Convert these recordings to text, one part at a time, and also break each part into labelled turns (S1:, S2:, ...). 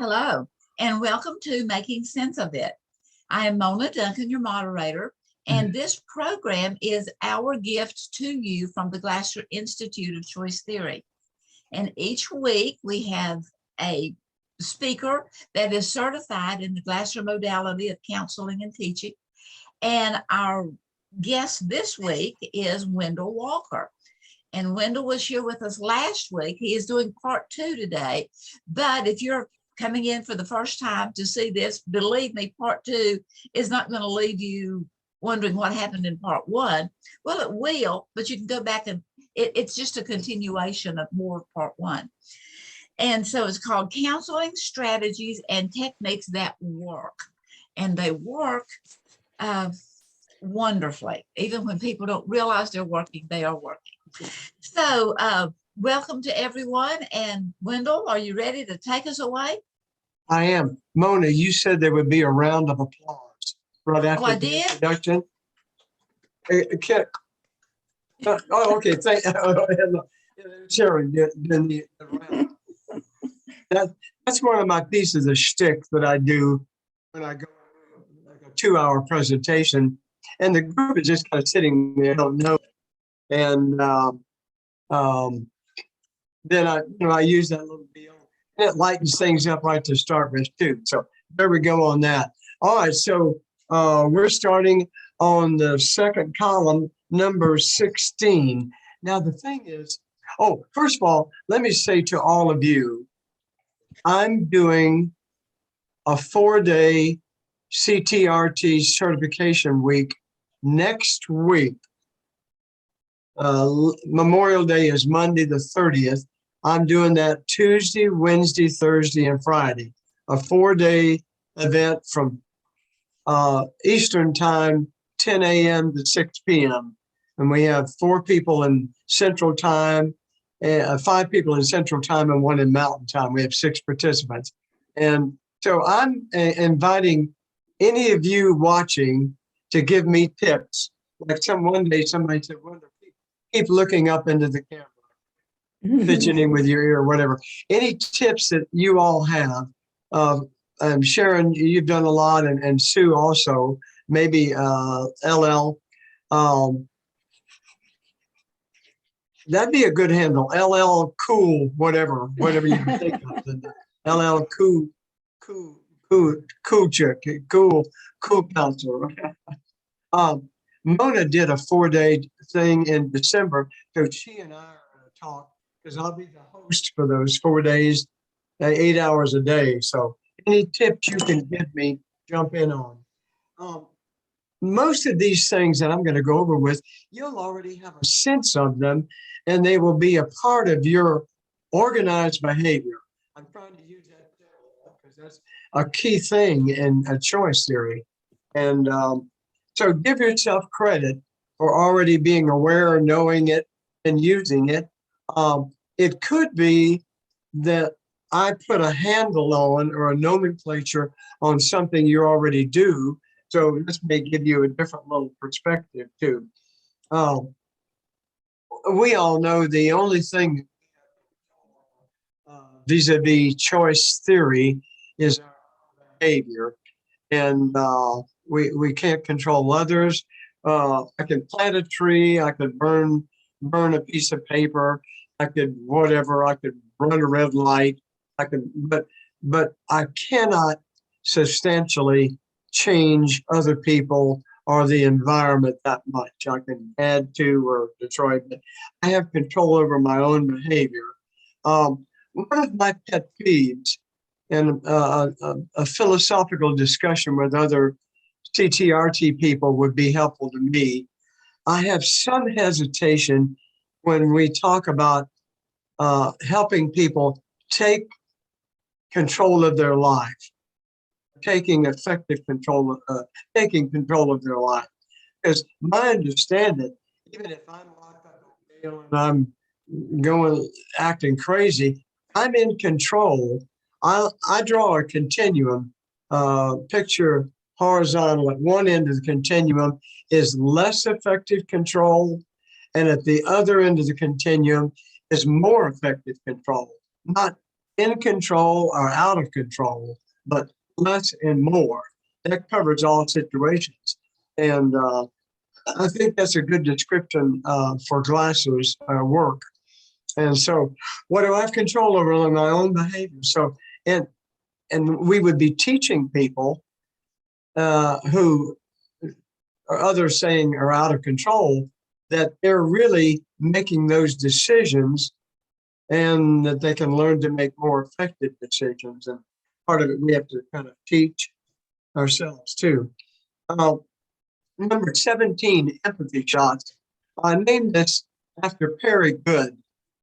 S1: Hello, and welcome to Making Sense of It. I am Mona Duncan, your moderator, and this program is our gift to you from the Glasser Institute of Choice Theory. And each week we have a speaker that is certified in the Glasser modality of counseling and teaching. And our guest this week is Wendell Walker. And Wendell was here with us last week. He is doing part 2 today. But if you're coming in for the first time to see this, believe me, part 2 is not going to leave you wondering what happened in part 1. Well, it will, but you can go back and it's just a continuation of more of part 1. And so it's called Counseling Strategies and Techniques That Work. And they work wonderfully. Even when people don't realize they're working, they are working. So welcome to everyone. And Wendell, are you ready to take us away?
S2: I am. Mona, you said there would be a round of applause right after the introduction. Okay. Okay. Sharon did the round. That's one of my pieces of shtick that I do when I go like a 2-hour presentation, and the group is just kind of sitting there, don't know. And then I use that little deal. It lightens things up right to start with too. So there we go on that. All right, so we're starting on the second column, number 16. Now the thing is, first of all, let me say to all of you, I'm doing a 4-day CTRT certification week next week. Memorial Day is Monday the 30th. I'm doing that Tuesday, Wednesday, Thursday, and Friday. A 4-day event from Eastern time, 10 a.m. to 6 p.m. And we have 4 people in Central Time, 5 people in Central Time, and 1 in Mountain Time. We have 6 participants. And so I'm inviting any of you watching to give me tips. Like one day somebody said, keep looking up into the camera, fidgeting with your ear or whatever. Any tips that you all have? Sharon, you've done a lot, and Sue also, maybe LL. That'd be a good handle. LL Cool, whatever you can think of. LL Cool chick, cool counselor. Mona did a 4-day thing in December, so she and I are going to talk because I'll be the host for those 4 days, 8 hours a day. So any tips you can give me, jump in on. Most of these things that I'm going to go over with, you'll already have a sense of them, and they will be a part of your organized behavior. I'm trying to use that because that's a key thing in a choice theory. And so give yourself credit for already being aware, knowing it, and using it. It could be that I put a handle on or a nomenclature on something you already do. So this may give you a different little perspective too. We all know the only thing vis-a-vis choice theory is our behavior. And we can't control others. I can plant a tree. I could burn a piece of paper. I could whatever. I could run a red light. I could, but I cannot substantially change other people or the environment that much. I can add to or destroy, but I have control over my own behavior. One of my pet peeves, and a philosophical discussion with other CTRT people would be helpful to me. I have some hesitation when we talk about helping people take control of their life, taking effective control, taking control of their life. Because my understanding, even if I'm locked up in jail and I'm acting crazy, I'm in control. I draw a continuum, picture horizontal. At one end of the continuum is less effective control, and at the other end of the continuum is more effective control. Not in control or out of control, but less and more. That covers all situations. And I think that's a good description for Glasser's work. And so, what do I have control over? On my own behavior. So, and we would be teaching people who or others saying are out of control, that they're really making those decisions and that they can learn to make more effective decisions. And part of it we have to kind of teach ourselves too. Number 17, empathy shots. I named this after Perry Good.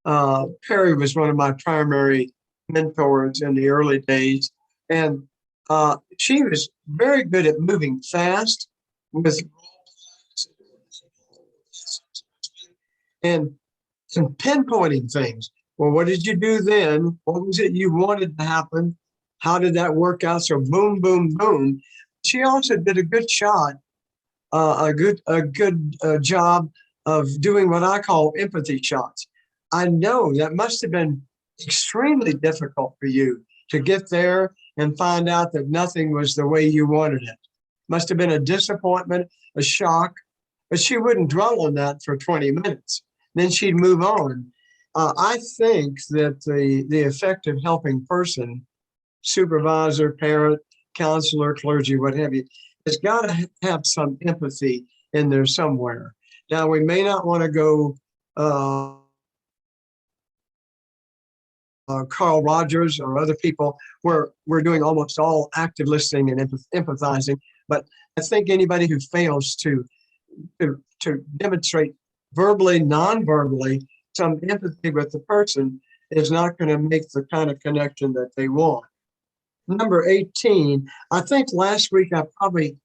S2: Perry was one of my primary mentors in the early days. And she was very good at moving fast with and some pinpointing things. Well, what did you do then? What was it you wanted to happen? How did that work out? So boom, boom, boom. She also did a good shot, a good job of doing what I call empathy shots. I know that must have been extremely difficult for you to get there and find out that nothing was the way you wanted it. Must have been a disappointment, a shock, but she wouldn't dwell on that for 20 minutes. Then she'd move on. I think that the effective helping person, supervisor, parent, counselor, clergy, what have you, has got to have some empathy in there somewhere. Now, we may not want to go Carl Rogers or other people where we're doing almost all active listening and empathizing, but I think anybody who fails to demonstrate verbally, non-verbally, some empathy with the person is not going to make the kind of connection that they want. Number 18, I think last week I probably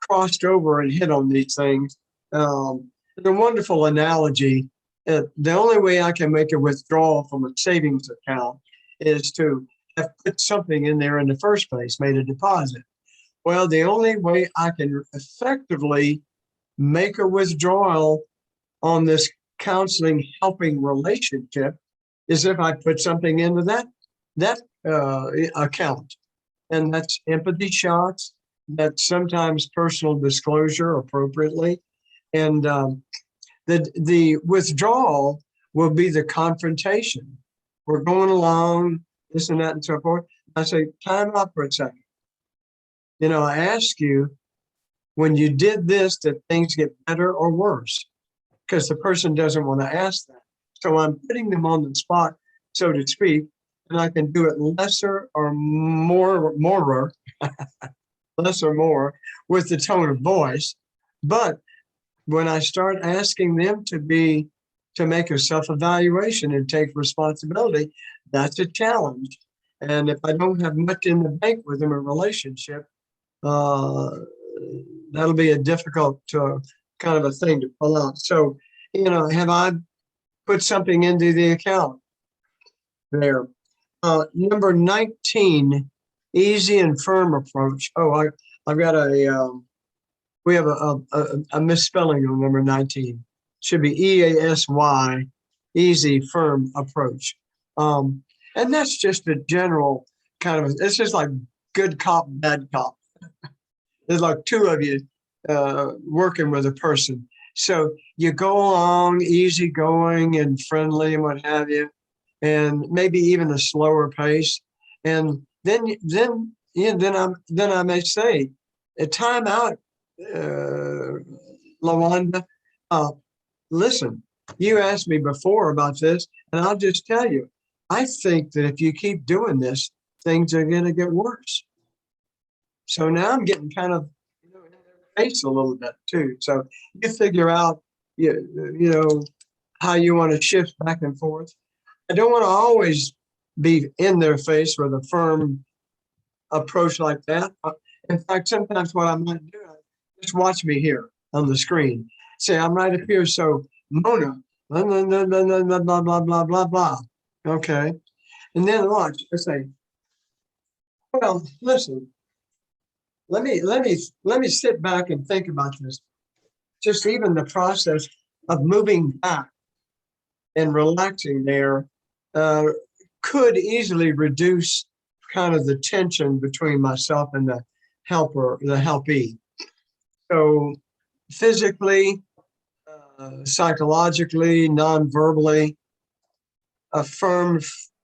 S2: crossed over and hit on these things. The wonderful analogy. The only way I can make a withdrawal from a savings account is to have put something in there in the first place, made a deposit. Well, the only way I can effectively make a withdrawal on this counseling helping relationship is if I put something into that account. And that's empathy shots, that's sometimes personal disclosure appropriately. And the withdrawal will be the confrontation. We're going along, this and that and so forth. I say, time out for a second. You know, I ask you, when you did this, did things get better or worse? Because the person doesn't want to ask that. So I'm putting them on the spot, so to speak, and I can do it lesser or more, less or more with the tone of voice. But when I start asking them to make a self-evaluation and take responsibility, that's a challenge. And if I don't have much in the bank with them, a relationship, that'll be a difficult kind of a thing to pull out. So, you know, have I put something into the account there? Number 19, easy and firm approach. Oh, I've got we have a misspelling on number 19. Should be EASY, easy, firm approach. And that's just a general kind of, it's just like good cop, bad cop. There's like two of you working with a person. So you go along easygoing and friendly and what have you, and maybe even a slower pace. And then I may say, a time out, Lawanda, listen, you asked me before about this, and I'll just tell you, I think that if you keep doing this, things are going to get worse. So now I'm getting kind of in their face a little bit too. So you figure out, you know, how you want to shift back and forth. I don't want to always be in their face with a firm approach like that. In fact, sometimes what I might do, just watch me here on the screen. Say, I'm right up here. So Mona, blah, blah, blah, blah, blah, blah, blah, blah, blah, blah. Okay. And then watch, I say, well, listen, let me sit back and think about this. Just even the process of moving back and relaxing there could easily reduce kind of the tension between myself and the helper, the helpee. So physically, psychologically, non-verbally, a firm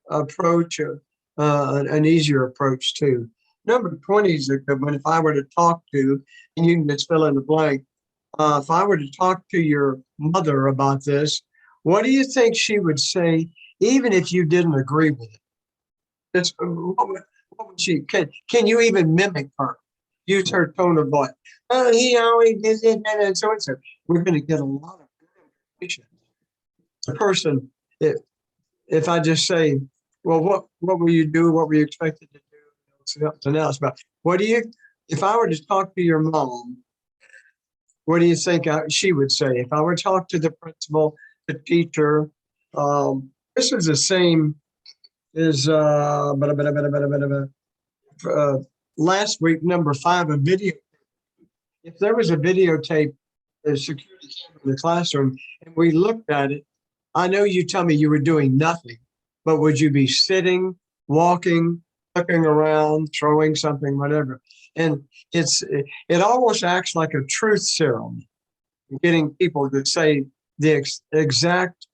S2: approach, an easier approach too. Number 20 is a good one. If I were to talk to, and you can just fill in the blank, if I were to talk to your mother about this, what do you think she would say, even if you didn't agree with it? It's, what would she, can you even mimic her? Use her tone of voice. Oh, he always does it, and so and so. We're going to get a lot of good information. The person, if I just say, well, what will you do? What were you expected to do? Something else. But what do you, if I were to talk to your mom, what do you think she would say? If I were to talk to the principal, the teacher, this is the same as last week, number 5, a video. If there was a videotape, the security camera in the classroom, and we looked at it, I know you tell me you were doing nothing, but would you be sitting, walking, looking around, throwing something, whatever? And it almost acts like a truth serum, getting people to say the exact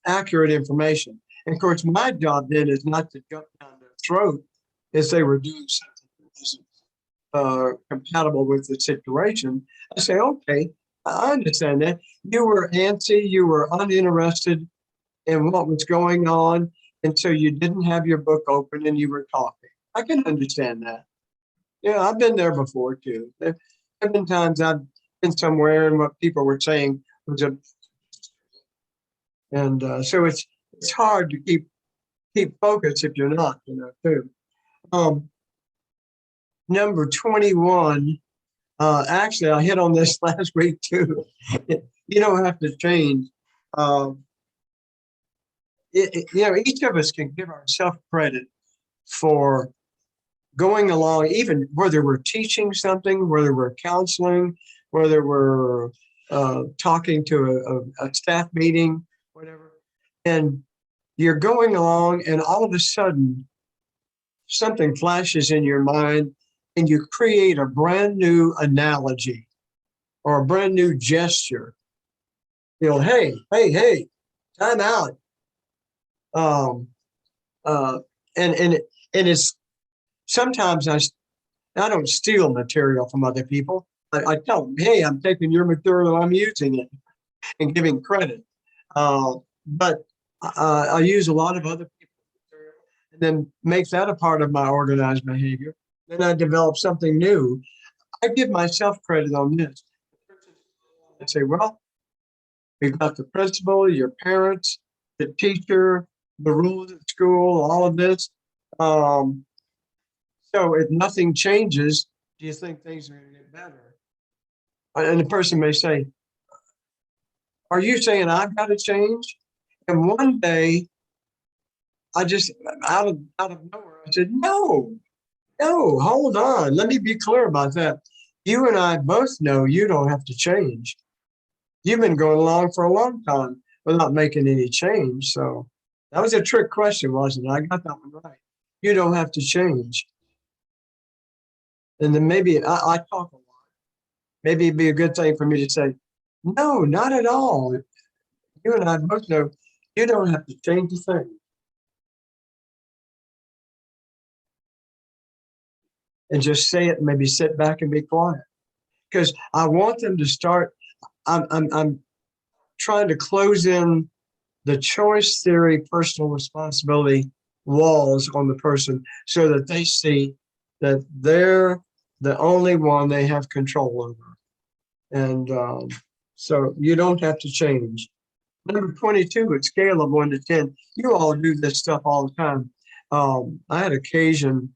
S2: accurate information. And of course, my job then is not to jump down their throat if they were doing something that wasn't compatible with the situation. I say, okay, I understand that. You were antsy, you were uninterested in what was going on, and so you didn't have your book open and you were talking. I can understand that. Yeah, I've been there before too. There have been times I've been somewhere and what people were saying was a, and so it's hard to keep focus if you're not, too. Number 21. Actually, I hit on this last week too. You don't have to change. Each of us can give ourselves credit for going along, even whether we're teaching something, whether we're counseling, whether we're talking to a staff meeting, whatever. And you're going along and all of a sudden something flashes in your mind and you create a brand new analogy or a brand new gesture. Hey, time out. And it's sometimes I don't steal material from other people. I tell them, hey, I'm taking your material, I'm using it and giving credit. But I use a lot of other people's material and then make that a part of my organized behavior. Then I develop something new. I give myself credit on this. I say, well, we've got the principal, your parents, the teacher, the rules at school, all of this. So if nothing changes, do you think things are going to get better? And the person may say, are you saying I've got to change? And one day, I just, out of nowhere, I said, no, hold on. Let me be clear about that. You and I both know you don't have to change. You've been going along for a long time without making any change. So that was a trick question, wasn't it? I got that one right. You don't have to change. And then maybe I talk a lot. Maybe it'd be a good thing for me to say, no, not at all. You and I both know you don't have to change a thing. And just say it and maybe sit back and be quiet. Because I want them to start, I'm trying to close in the choice theory, personal responsibility walls on the person so that they see that they're the only one they have control over. And so you don't have to change. Number 22, a scale of 1 to 10. You all do this stuff all the time. I had occasion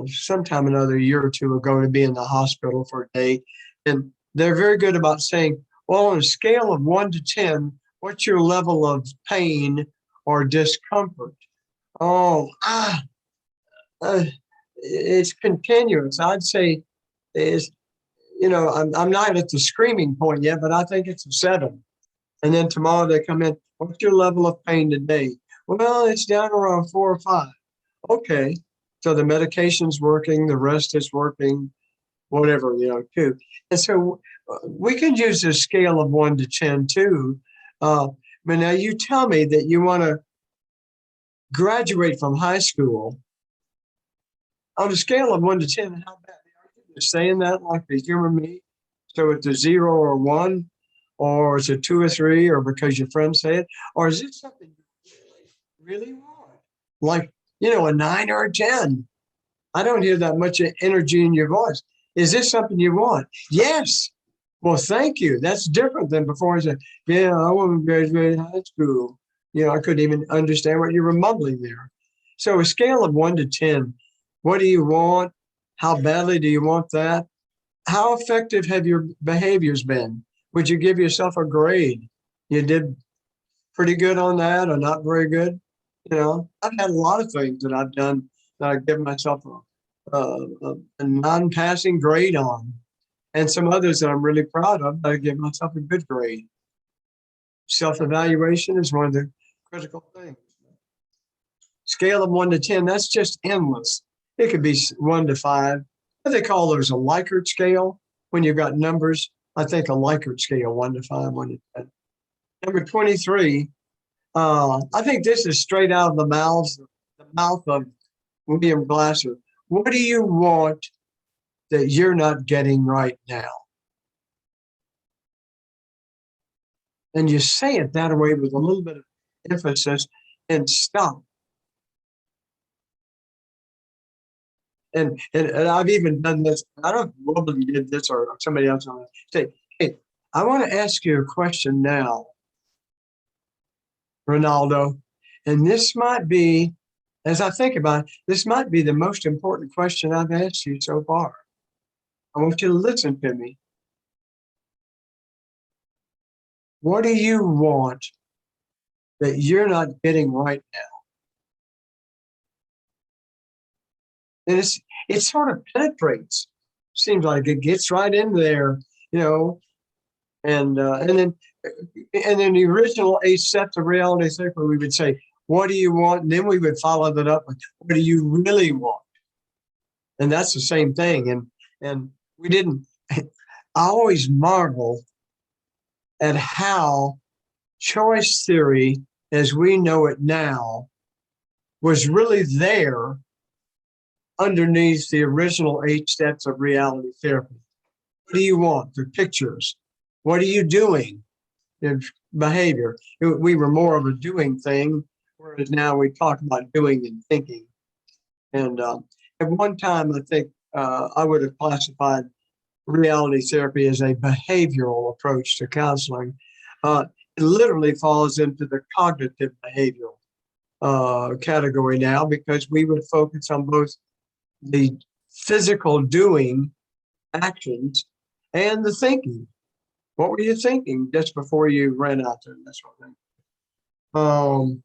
S2: sometime another year or two ago to be in the hospital for a day. And they're very good about saying, well, on a scale of 1 to 10, what's your level of pain or discomfort? It's continuous. I'd say is, I'm not at the screaming point yet, but I think it's a 7. And then tomorrow they come in, what's your level of pain today? Well, it's down around 4 or 5. Okay. So the medication's working, the rest is working, whatever, too. And so we can use a scale of 1 to 10 too. But now you tell me that you want to graduate from high school on a scale of 1 to 10. How bad are you saying that like the humor me? So it's a 0 or 1, or is it 2 or 3, or because your friends say it, or is it something you really want? Like, a 9 or a 10. I don't hear that much energy in your voice. Is this something you want? Yes. Well, thank you. That's different than before. I said, yeah, I want to graduate high school. I couldn't even understand what you were mumbling there. So a scale of 1 to 10, what do you want? How badly do you want that? How effective have your behaviors been? Would you give yourself a grade? You did pretty good on that or not very good? I've had a lot of things that I've done that I give myself a non-passing grade on, and some others that I'm really proud of that I give myself a good grade. Self-evaluation is one of the critical things. Scale of 1 to 10, that's just endless. It could be 1 to 5. What they call those a Likert scale. When you've got numbers, I think a Likert scale, 1 to 5, 1 to 10. Number 23, I think this is straight out of the mouth of William Glasser. What do you want that you're not getting right now? And you say it that way with a little bit of emphasis and stop. And I've even done this. I don't know if Wilbur did this or somebody else on it. Say, hey, I want to ask you a question now, Ronaldo. And this might be, as I think about it, this might be the most important question I've asked you so far. I want you to listen to me. What do you want that you're not getting right now? And it sort of penetrates. Seems like it gets right in there, and then the original 8 steps of reality therapy, we would say, what do you want? And then we would follow that up with, what do you really want? And that's the same thing. And we didn't, I always marvel at how choice theory, as we know it now, was really there underneath the original 8 steps of reality therapy. What do you want? The pictures. What are you doing? The behavior. We were more of a doing thing, whereas now we talk about doing and thinking. And at one time, I think I would have classified reality therapy as a behavioral approach to counseling. It literally falls into the cognitive behavioral category now, because we would focus on both the physical doing actions and the thinking. What were you thinking just before you ran out there? That sort of thing.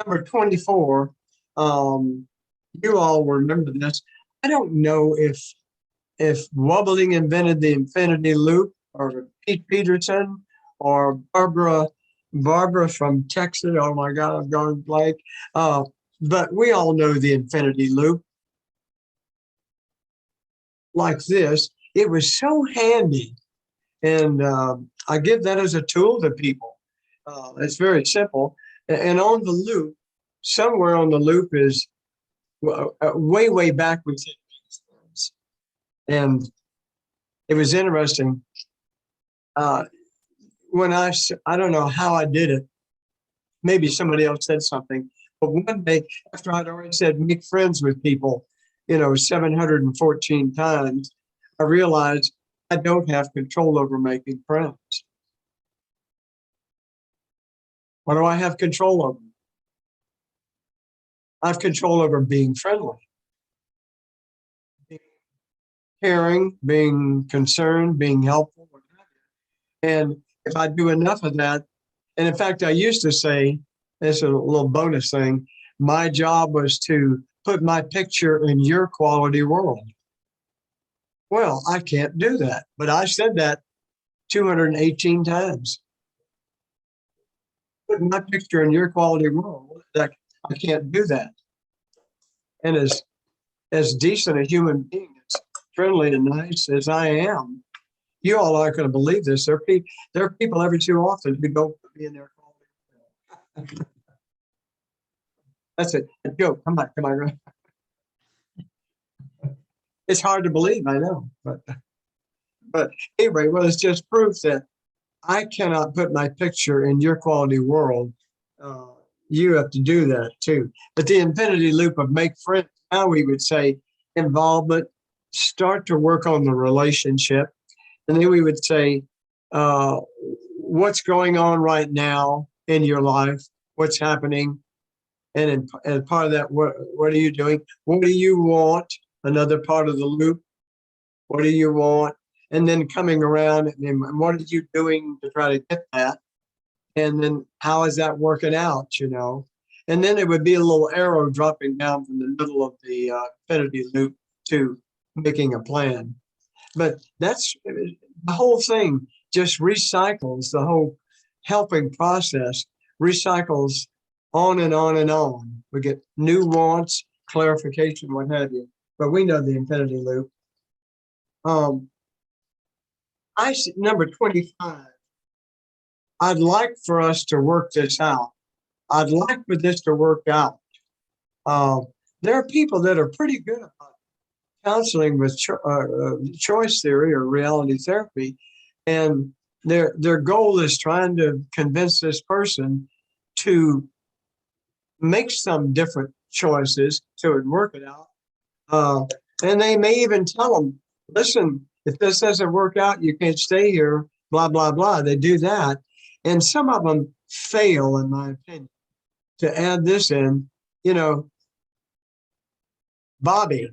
S2: Number 24, you all remember this. I don't know if Wobbling invented the infinity loop, or Pete Peterson, or Barbara from Texas. Oh my God, I've gone blank. But we all know the infinity loop. Like this, it was so handy, and I give that as a tool to people. It's very simple, and on the loop, somewhere on the loop is way back within these, and it was interesting. When I don't know how I did it. Maybe somebody else said something, but one day after I'd already said make friends with people, 714 times, I realized I don't have control over making friends. What do I have control over? I have control over being friendly, being caring, being concerned, being helpful. And if I do enough of that, and in fact, I used to say, this is a little bonus thing, my job was to put my picture in your quality world. Well, I can't do that, but I said that 218 times. put my picture in your quality world, that I can't do that. And as decent a human being, as friendly and nice as I am, you all aren't going to believe this. There are people every too often who don't put me in their quality world. That's it. A joke. Come on, come on. It's hard to believe, I know, but anyway, well, it's just proof that I cannot put my picture in your quality world. You have to do that too. But the infinity loop of make friends, now we would say involvement, start to work on the relationship. And then we would say, what's going on right now in your life? What's happening? And as part of that, what are you doing? What do you want? Another part of the loop. What do you want? And then coming around, and what are you doing to try to get that? And then how is that working out, you know? And then it would be a little arrow dropping down from the middle of the infinity loop to making a plan. But that's the whole thing, just recycles the whole helping process, recycles on and on and on. We get new wants, clarification, what have you. But we know the infinity loop. Number 25. I'd like for us to work this out. I'd like for this to work out. There are people that are pretty good about counseling with choice theory or reality therapy, and their goal is trying to convince this person to make some different choices so it work it out. And they may even tell them, listen, if this doesn't work out, you can't stay here, blah, blah, blah. They do that. And some of them fail, in my opinion, to add this in. You know, Bobby,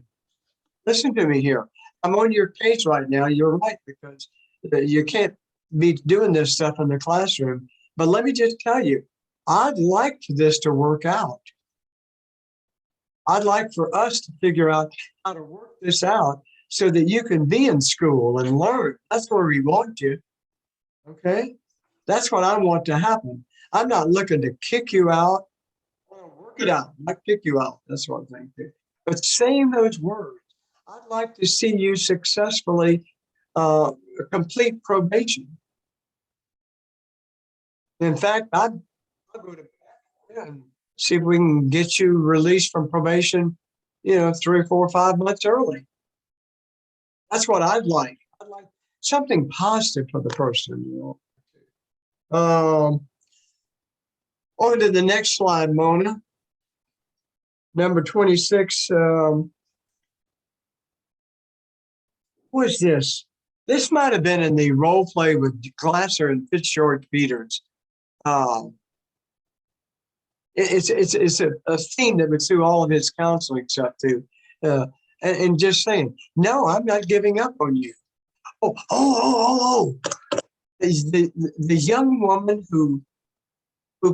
S2: listen to me here. I'm on your case right now. You're right, because you can't be doing this stuff in the classroom. But let me just tell you, I'd like this to work out. I'd like for us to figure out how to work this out so that you can be in school and learn. That's where we want you. Okay? That's what I want to happen. I'm not looking to kick you out. I want to work it out, not kick you out. That's what I'm thinking. But saying those words, I'd like to see you successfully complete probation. In fact, I'll go to bed and see if we can get you released from probation, 3 or 4 or 5 months early. That's what I'd like. I'd like something positive for the person, On to the next slide, Mona. Number 26. What is this? This might have been in the role play with Glasser and Fitzgeorge Peters. It's a theme that would suit all of his counseling stuff too. And just saying, no, I'm not giving up on you. The young woman who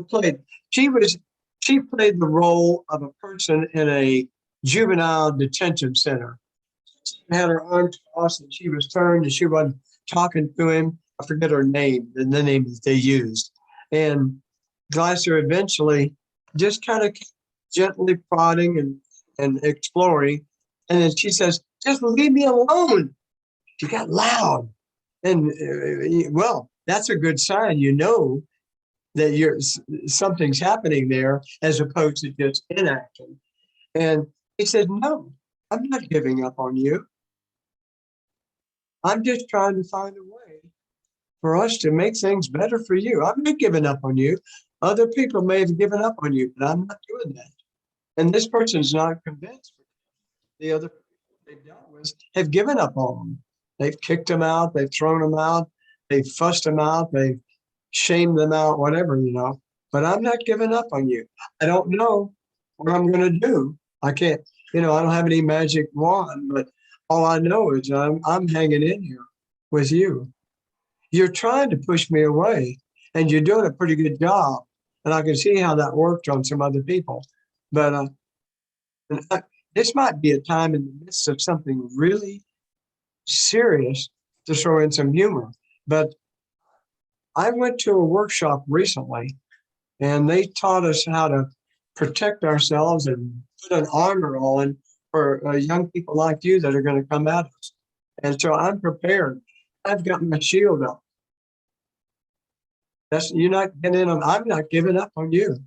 S2: played, she played the role of a person in a juvenile detention center. She had her arms crossed and she was turned and she wasn't talking to him. I forget her name, the name that they used. And Glasser eventually just kind of gently prodding and exploring. And then she says, just leave me alone. She got loud. And well, that's a good sign, that something's happening there as opposed to just inaction. And he said, no, I'm not giving up on you. I'm just trying to find a way for us to make things better for you. I'm not giving up on you. Other people may have given up on you, but I'm not doing that. And this person's not convinced. The other people they've dealt with have given up on them. They've kicked them out. They've thrown them out. They've fussed them out. They've shamed them out, whatever, But I'm not giving up on you. I don't know what I'm going to do. I can't, I don't have any magic wand, but all I know is I'm hanging in here with you. You're trying to push me away, and you're doing a pretty good job. And I can see how that worked on some other people. But this might be a time in the midst of something really serious to throw in some humor. But I went to a workshop recently, And they taught us how to protect ourselves and put an armor on for young people like you that are going to come at us. And so I'm prepared. I've got my shield up. You're not getting on. I'm not giving up on you.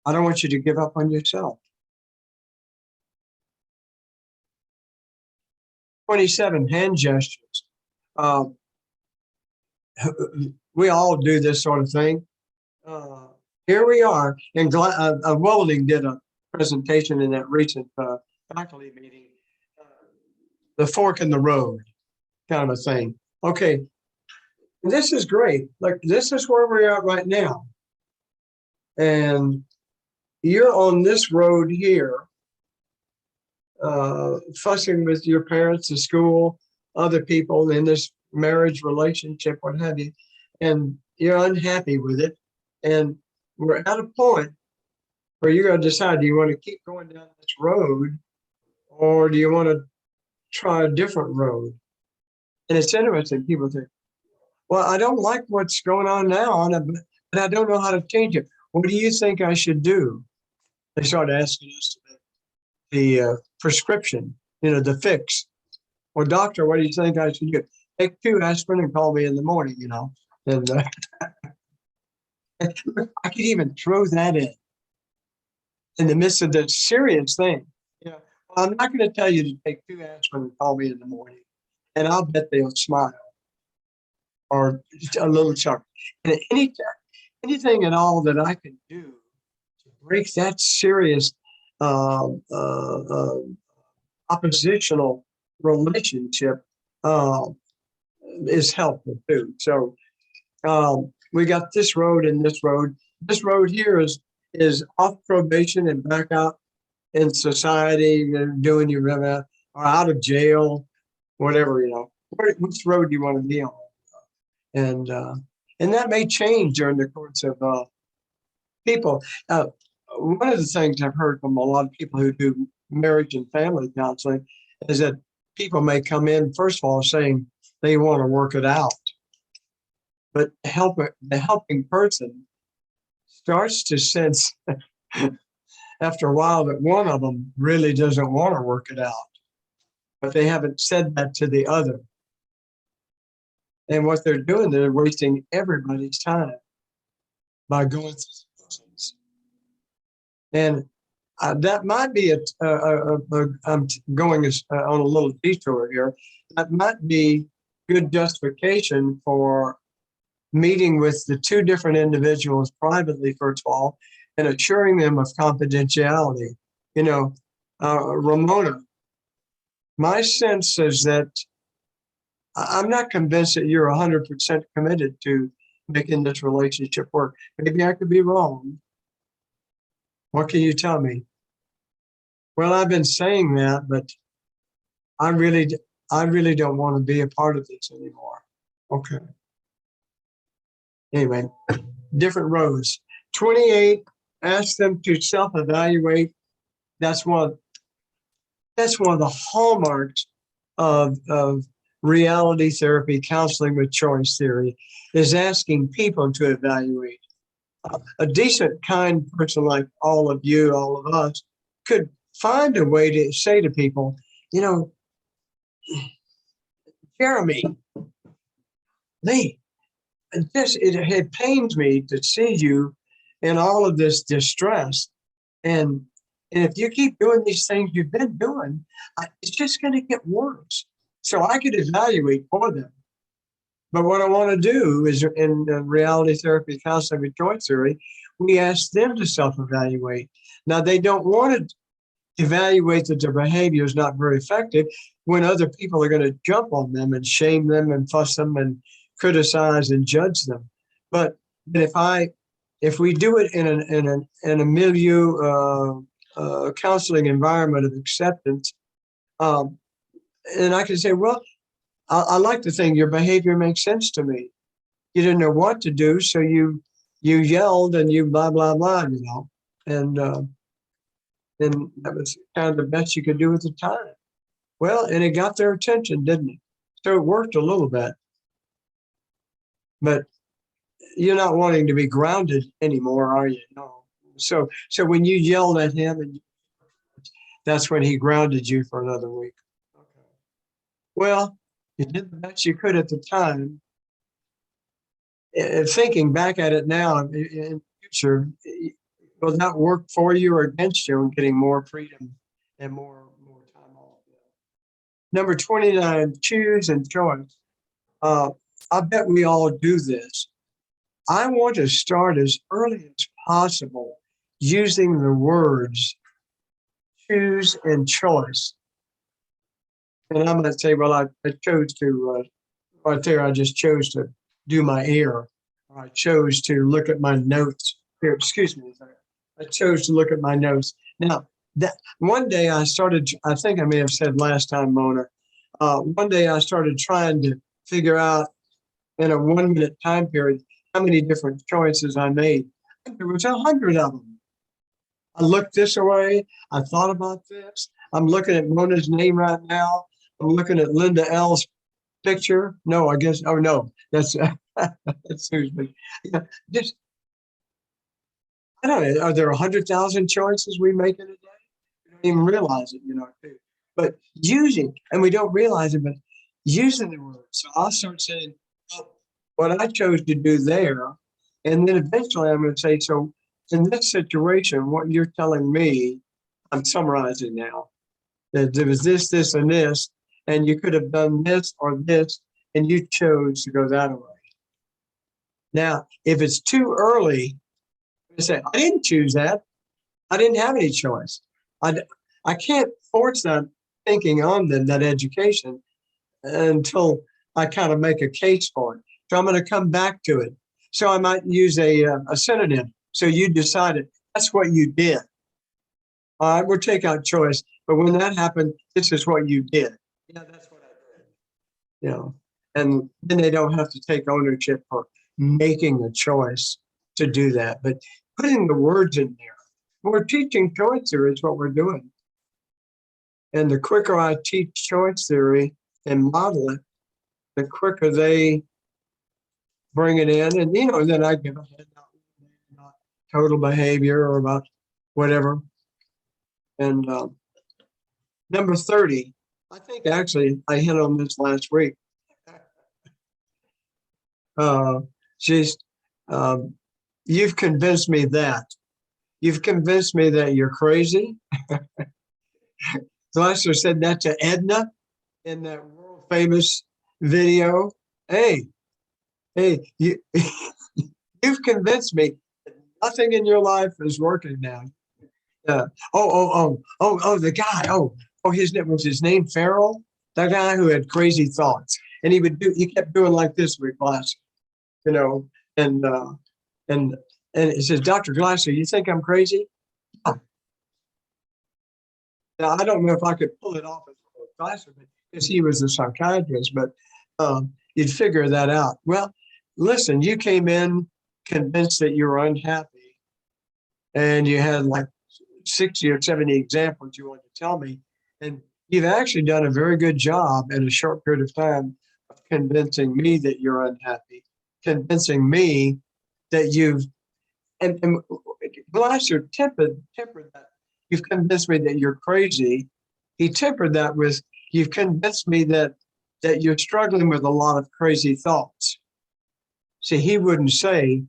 S2: I don't want you to give up on yourself. 27, hand gestures. We all do this sort of thing. Here we are, and Welding did a presentation in that recent faculty meeting, the fork in the road kind of a thing. Okay, this is great. Like, this is where we're at right now. And you're on this road here, fussing with your parents, the school, other people in this marriage relationship, what have you, and you're unhappy with it. And we're at a point where you're going to decide, do you want to keep going down this road, or do you want to try a different road? And it's interesting, people think, well, I don't like what's going on now, but I don't know how to change it. What do you think I should do? They started asking us the prescription, the fix. Well, doctor, what do you think I should do? Take 2 aspirin and call me in the morning, And I could even throw that in the midst of the serious thing. Well, I'm not going to tell you to take 2 aspirin and call me in the morning, and I'll bet they'll smile or a little chuckle. And anything at all that I can do to break that serious oppositional relationship is helpful too. So we got this road and this road. This road here is off probation and back out in society, doing your or out of jail, whatever, which road do you want to be on? And that may change during the course of people. One of the things I've heard from a lot of people who do marriage and family counseling is that people may come in, first of all, saying they want to work it out. But the helping person starts to sense after a while that one of them really doesn't want to work it out, but they haven't said that to the other. And what they're doing, they're wasting everybody's time by going through the process. And that might be I'm going on a little detour here. That might be good justification for meeting with the 2 different individuals privately, first of all, and assuring them of confidentiality. Ramona, my sense is that I'm not convinced that you're 100% committed to making this relationship work. Maybe I could be wrong. What can you tell me? Well, I've been saying that, but I really don't want to be a part of this anymore. Okay. Anyway, different roads. 28, ask them to self-evaluate. That's one of the hallmarks of reality therapy, counseling with choice theory, is asking people to evaluate. A decent, kind person like all of you, all of us, could find a way to say to people, Jeremy, Lee, it pains me to see you in all of this distress. And if you keep doing these things you've been doing, it's just going to get worse. So I could evaluate for them. But what I want to do is, in reality therapy, counseling with choice theory, we ask them to self-evaluate. Now, they don't want to evaluate that their behavior is not very effective when other people are going to jump on them and shame them and fuss them and criticize and judge them. But if we do it in a milieu counseling environment of acceptance, and I can say, well, I like to think your behavior makes sense to me. You didn't know what to do, so you yelled and you blah blah blah, and that was kind of the best you could do at the time. Well, and it got their attention, didn't it? So it worked a little bit. But you're not wanting to be grounded anymore, are you? No. So when you yelled at him, and that's when he grounded you for another week. Okay. Well, you did the best you could at the time. Thinking back at it now, in the future, will that work for you or against you in getting more freedom and more time off? Number 29, choose and choice. I bet we all do this. I want to start as early as possible using the words choose and choice. And I might say, well, I chose to, right there, I just chose to do my ear. I chose to look at my notes. Here, excuse me. I chose to look at my notes. Now, that one day I started, I think I may have said last time, Mona, one day I started trying to figure out in a 1 minute time period how many different choices I made. There was 100 of them. I looked this way. I thought about this. I'm looking at Mona's name right now. I'm looking at Linda L's picture. No, I guess, oh no, that's, that's Susan. Yeah, just, I don't know, are there 100,000 choices we make in a day? We don't even realize it, too. But using, and we don't realize it, but using the words. So I'll start saying, oh, what I chose to do there. And then eventually I'm going to say, so in this situation, what you're telling me, I'm summarizing now, that there was this, this, and this, and you could have done this or this, and you chose to go that way. Now, if it's too early, I say, I didn't choose that. I didn't have any choice. I can't force that thinking on them, that education, until I kind of make a case for it. So I'm going to come back to it. So I might use a synonym. So you decided that's what you did. All right, we'll take out choice. But when that happened, this is what you did. Yeah, that's what I did. And then they don't have to take ownership for making a choice to do that. But putting the words in there, we're teaching choice theory is what we're doing. And the quicker I teach choice theory and model it, the quicker they bring it in. And, then I give a head about total behavior or about whatever. And number 30, I think actually I hit on this last week. You've convinced me that. You've convinced me that you're crazy. Glasser said that to Edna in that world famous video. Hey, you've convinced me that nothing in your life is working now. The guy. Was his name Farrell? That guy who had crazy thoughts, and he kept doing like this with Glasser, and it says, Dr. Glasser, you think I'm crazy? Yeah. Now, I don't know if I could pull it off as Glasser because he was a psychiatrist, but you'd figure that out. Well, listen, you came in convinced that you were unhappy, and you had like 60 or 70 examples you wanted to tell me, and you've actually done a very good job in a short period of time of convincing me that you're unhappy, convincing me that and Glasser tempered that. You've convinced me that you're crazy. He tempered that with, you've convinced me that you're struggling with a lot of crazy thoughts. See, he wouldn't say,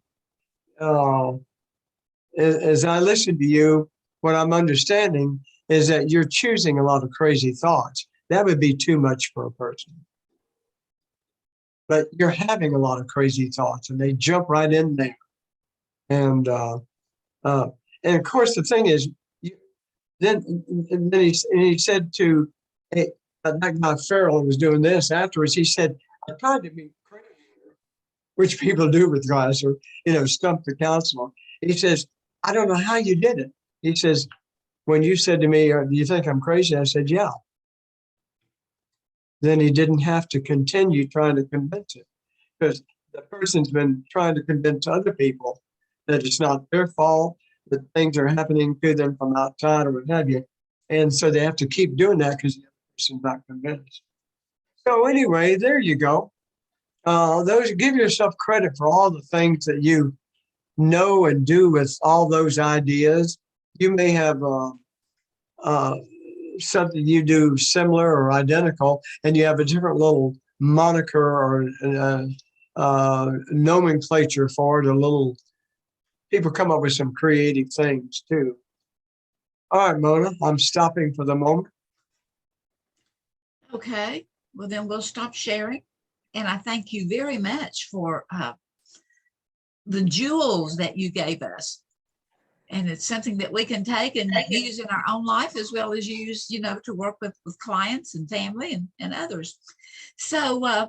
S2: as I listen to you, what I'm understanding is that you're choosing a lot of crazy thoughts. That would be too much for a person. But you're having a lot of crazy thoughts, and they jump right in there. And of course, the thing is, then he said to that guy Farrell who was doing this afterwards, he said, I tried to be crazy, which people do with guys or, stump the counselor. He says, I don't know how you did it. He says, when you said to me, do you think I'm crazy? I said, yeah. Then he didn't have to continue trying to convince it, because the person's been trying to convince other people that it's not their fault, that things are happening to them from outside or what have you. And so they have to keep doing that because the other person's not convinced. So anyway, there you go. those give yourself credit for all the things that you know and do with all those ideas. You may have something you do similar or identical, and you have a different little moniker or nomenclature for it. A little people come up with some creative things too. All right, Mona, I'm stopping for the moment.
S1: Okay, well then we'll stop sharing. And I thank you very much for the jewels that you gave us. And it's something that we can take and use in our own life, as well as use, you know, to work with clients and family and others. So I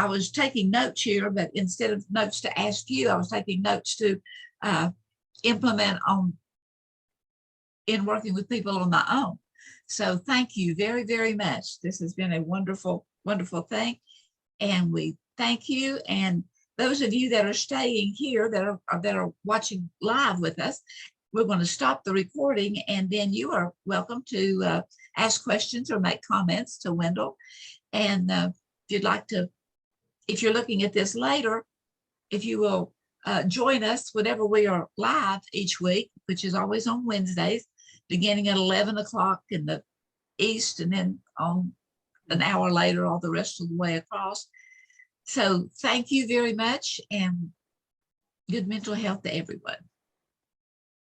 S1: was taking notes here, but instead of notes to ask you, I was taking notes to implement in working with people on my own. So thank you very, very much. This has been a wonderful, wonderful thing. And we thank you. And those of you that are staying here, that are watching live with us, we're going to stop the recording, and then you are welcome to ask questions or make comments to Wendell. And if you'd like to, if you're looking at this later, if you will join us whenever we are live each week, which is always on Wednesdays, beginning at 11 o'clock in the East, and then on an hour later, all the rest of the way across. So thank you very much, and good mental health to everyone.